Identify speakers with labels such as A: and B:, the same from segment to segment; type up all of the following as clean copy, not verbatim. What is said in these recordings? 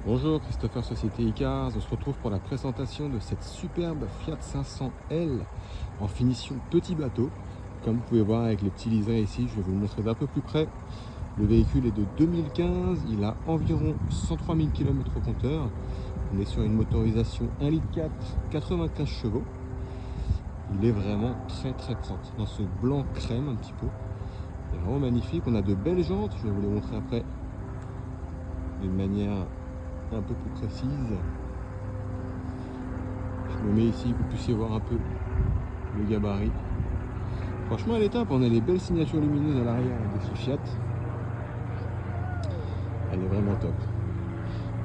A: Bonjour, Christopher Société Icars. On se retrouve pour la présentation de cette superbe Fiat 500L en finition petit bateau. Comme vous pouvez voir avec les petits liserés ici, je vais vous le montrer d'un peu plus près. Le véhicule est de 2015, il a environ 103 000 km au compteur. On est sur une motorisation 1,4 litre, 95 chevaux. Il est vraiment très propre, dans ce blanc crème un petit peu. Il est vraiment magnifique, on a de belles jantes, je vais vous les montrer après d'une manière un peu plus précise. Je me mets ici, que vous puissiez voir un peu le gabarit. Franchement, elle est top. On a les belles signatures lumineuses à l'arrière de ce Fiat. Elle est vraiment top.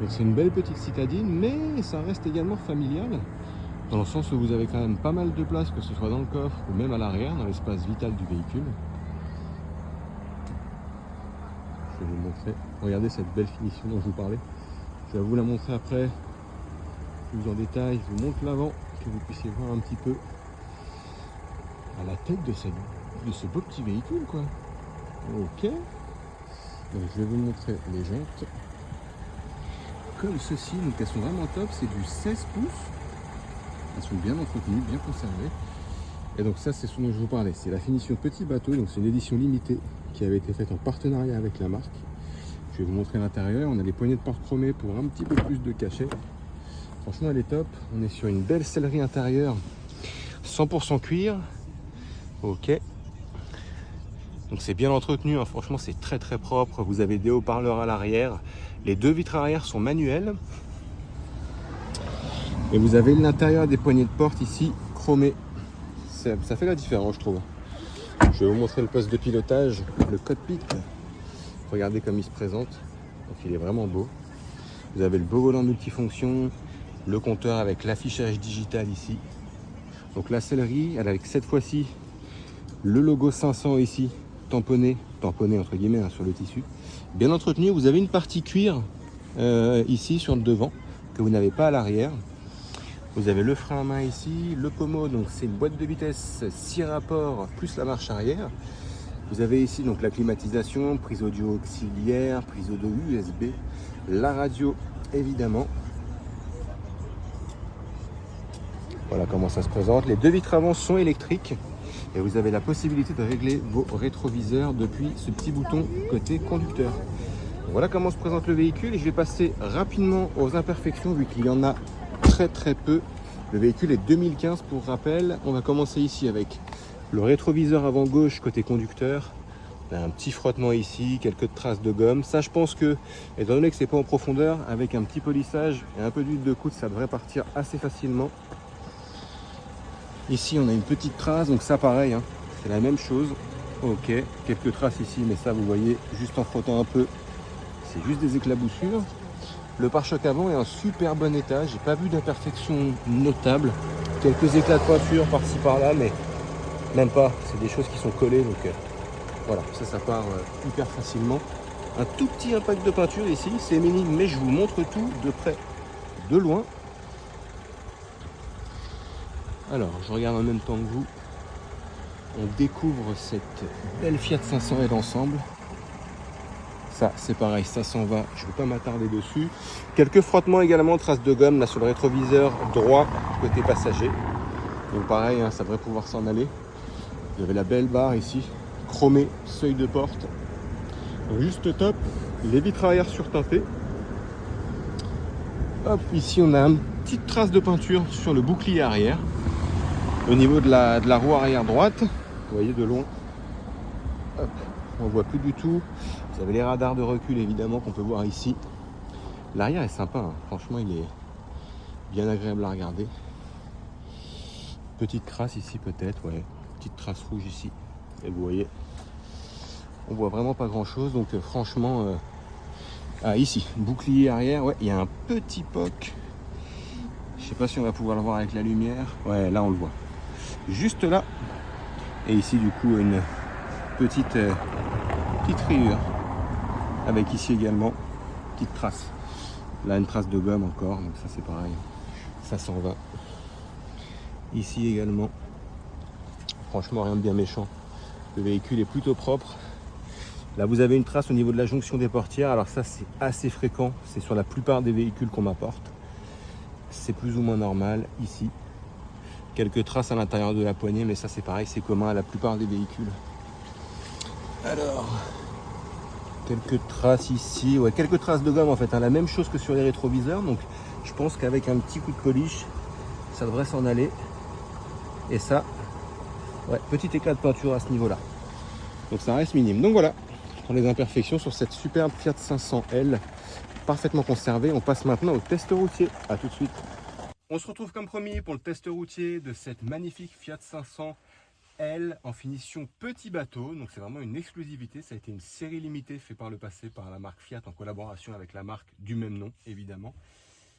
A: Donc c'est une belle petite citadine, mais ça reste également familial, dans le sens où vous avez quand même pas mal de place, que ce soit dans le coffre ou même à l'arrière, dans l'espace vital du véhicule. Je vais vous montrer. Regardez cette belle finition dont je vous parlais. Je vais vous la montrer après, plus en détail. Je vous montre l'avant, que vous puissiez voir un petit peu à la tête de ce beau petit véhicule, quoi. Ok. Donc je vais vous montrer les jantes. Comme ceci, donc elles sont vraiment top. C'est du 16 pouces. Elles sont bien entretenues, bien conservées. Et donc ça, c'est ce dont je vous parlais. C'est la finition petit bateau. Donc c'est une édition limitée qui avait été faite en partenariat avec la marque. Je vais vous montrer l'intérieur. On a les poignées de porte chromées pour un petit peu plus de cachet. Franchement, elle est top. On est sur une belle sellerie intérieure, 100% cuir. Ok. Donc c'est bien entretenu, hein. Franchement, c'est très propre. Vous avez des haut-parleurs à l'arrière. Les deux vitres arrière sont manuelles. Et vous avez l'intérieur des poignées de porte ici, chromées. Ça fait la différence, je trouve. Je vais vous montrer le poste de pilotage, le cockpit. Regardez comme il se présente. Donc il est vraiment beau. Vous avez le beau volant multifonction, le compteur avec l'affichage digital ici. Donc la sellerie, elle a avec cette fois-ci le logo 500 ici, tamponné entre guillemets, hein, sur le tissu. Bien entretenu, vous avez une partie cuir ici sur le devant, que vous n'avez pas à l'arrière. Vous avez le frein à main ici, le pommeau, donc c'est une boîte de vitesse 6 rapports plus la marche arrière. Vous avez ici donc la climatisation, prise audio auxiliaire, prise audio USB, la radio évidemment. Voilà comment ça se présente. Les deux vitres avant sont électriques et vous avez la possibilité de régler vos rétroviseurs depuis ce petit bouton côté conducteur. Voilà comment se présente le véhicule et je vais passer rapidement aux imperfections vu qu'il y en a très peu. Le véhicule est 2015 pour rappel. On va commencer ici avec le rétroviseur avant gauche côté conducteur. On a un petit frottement ici, quelques traces de gomme. Ça, je pense que, étant donné que c'est pas en profondeur, avec un petit polissage et un peu d'huile de coude, ça devrait partir assez facilement. Ici, on a une petite trace, donc ça, pareil, hein, c'est la même chose. Ok, quelques traces ici, mais ça, vous voyez, juste en frottant un peu, c'est juste des éclaboussures. Le pare-choc avant est en super bon état. J'ai pas vu d'imperfection notable. Quelques éclats de peinture par-ci par-là, mais même pas. C'est des choses qui sont collées, donc voilà, ça part hyper facilement. Un tout petit impact de peinture ici, c'est minime, mais je vous montre tout de près, de loin. Alors, je regarde en même temps que vous. On découvre cette belle Fiat 500L ensemble. Ça, c'est pareil, ça s'en va. Je ne vais pas m'attarder dessus. Quelques frottements également, traces de gomme là sur le rétroviseur droit côté passager. Donc pareil, hein, ça devrait pouvoir s'en aller. Vous avez la belle barre ici, chromée, seuil de porte. Donc, juste top. Les vitres arrière surteintées. Hop, ici on a une petite trace de peinture sur le bouclier arrière. Au niveau de la roue arrière droite, vous voyez de loin. Hop, on ne voit plus du tout. Vous avez les radars de recul évidemment qu'on peut voir ici. L'arrière est sympa, hein. Franchement il est bien agréable à regarder. Petite trace ici peut-être, ouais. Petite trace rouge ici. Et vous voyez, on voit vraiment pas grand chose. Donc franchement, ah ici, bouclier arrière, ouais, il y a un petit poc. Je sais pas si on va pouvoir le voir avec la lumière. Ouais, là on le voit. Juste là. Et ici du coup une petite rayure. Avec ici également, petite trace. Là, une trace de gomme encore, donc ça c'est pareil. Ça s'en va. Ici également. Franchement, rien de bien méchant. Le véhicule est plutôt propre. Là vous avez une trace au niveau de la jonction des portières, alors ça c'est assez fréquent, c'est sur la plupart des véhicules qu'on m'apporte. C'est plus ou moins normal ici. Quelques traces à l'intérieur de la poignée, mais ça c'est pareil, c'est commun à la plupart des véhicules. Alors, quelques traces ici, ouais, quelques traces de gomme en fait, hein, la même chose que sur les rétroviseurs, donc je pense qu'avec un petit coup de polish, ça devrait s'en aller. Et ça, ouais, petit éclat de peinture à ce niveau-là. Donc ça reste minime. Donc voilà, pour les imperfections sur cette superbe Fiat 500L, parfaitement conservée. On passe maintenant au test routier. A tout de suite. On se retrouve comme promis pour le test routier de cette magnifique Fiat 500L en finition petit bateau. Donc c'est vraiment une exclusivité. Ça a été une série limitée faite par le passé par la marque Fiat en collaboration avec la marque du même nom, évidemment.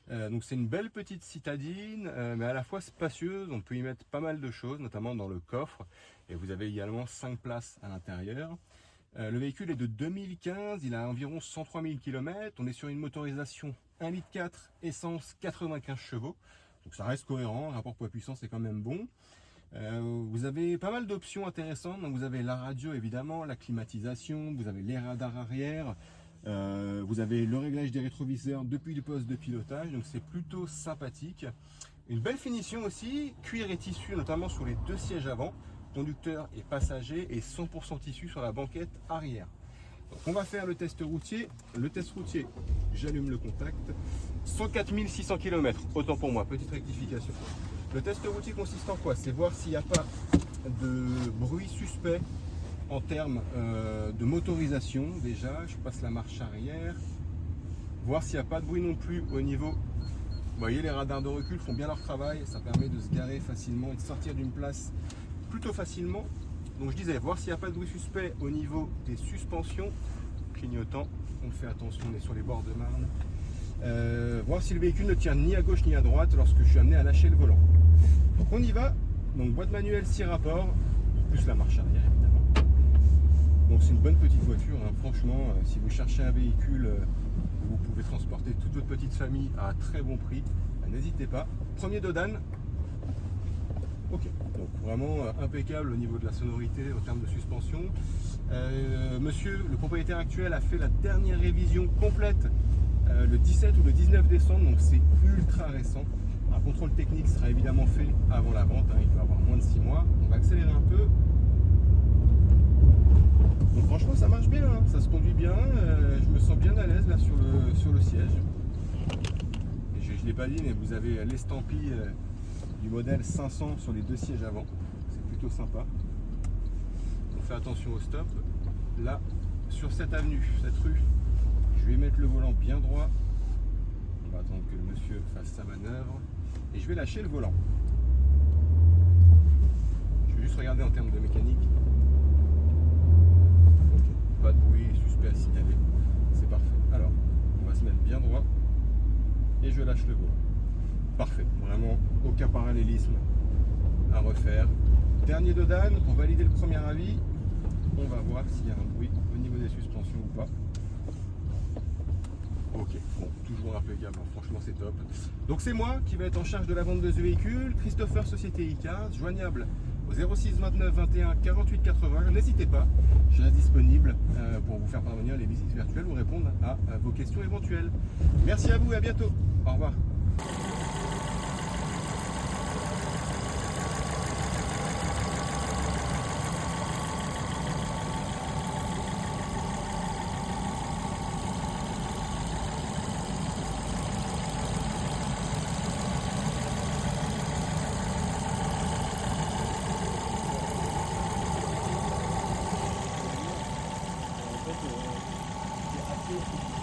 A: Donc c'est une belle petite citadine, mais à la fois spacieuse. On peut y mettre pas mal de choses, notamment dans le coffre. Et vous avez également 5 places à l'intérieur. Le véhicule est de 2015, il a environ 103 000 km. On est sur une motorisation 1,4 litre essence 95 chevaux. Donc ça reste cohérent, le rapport poids-puissance est quand même bon. Vous avez pas mal d'options intéressantes. Donc vous avez la radio évidemment, la climatisation, vous avez les radars arrière. Vous avez le réglage des rétroviseurs depuis le poste de pilotage, donc c'est plutôt sympathique. Une belle finition aussi, cuir et tissu notamment sur les 2 sièges avant, conducteur et passager, et 100% tissu sur la banquette arrière. Donc on va faire le test routier. Le test routier, j'allume le contact. 104 600 km, autant pour moi, petite rectification. Le test routier consiste en quoi? C'est voir s'il n'y a pas de bruit suspect en termes de motorisation. Déjà, je passe la marche arrière, voir s'il n'y a pas de bruit non plus au niveau. Vous voyez, les radars de recul font bien leur travail, ça permet de se garer facilement et de sortir d'une place plutôt facilement. Donc je disais, voir s'il n'y a pas de bruit suspect au niveau des suspensions, clignotant, on fait attention, on est sur les bords de Marne. Voir si le véhicule ne tient ni à gauche ni à droite lorsque je suis amené à lâcher le volant. Donc on y va. Donc boîte manuelle 6 rapports, plus la marche arrière évidemment. Donc c'est une bonne petite voiture, hein. Franchement, si vous cherchez un véhicule où vous pouvez transporter toute votre petite famille à un très bon prix, n'hésitez pas. Premier Dodane. Ok, donc vraiment impeccable au niveau de la sonorité, en termes de suspension. Monsieur, le propriétaire actuel, a fait la dernière révision complète le 17 ou le 19 décembre, donc c'est ultra récent. Un contrôle technique sera évidemment fait avant la vente, hein, il peut avoir moins de 6 mois. On va accélérer un peu. Donc franchement ça marche bien, hein, ça se conduit bien, je me sens bien à l'aise là sur le siège. Et je ne l'ai pas dit, mais vous avez l'estampille du modèle 500 sur les 2 sièges avant, c'est plutôt sympa. On fait attention au stop. Là, sur cette avenue, cette rue, je vais mettre le volant bien droit. On va attendre que le monsieur fasse sa manœuvre et je vais lâcher le volant. Je vais juste regarder en termes de mécanique. Pas de bruit suspect à signaler, c'est parfait. Alors, on va se mettre bien droit et je lâche le volant. Parfait, vraiment aucun parallélisme à refaire. Dernier Dodane, pour valider le premier avis, on va voir s'il y a un bruit au niveau des suspensions ou pas. Ok, bon, toujours impeccable, franchement c'est top. Donc c'est moi qui vais être en charge de la vente de ce véhicule, Christopher Société ICARS, joignable au 06 29 21 48 80. N'hésitez pas, je reste disponible pour vous faire parvenir les visites virtuelles ou répondre à vos questions éventuelles. Merci à vous et à bientôt. Au revoir.
B: C'est assez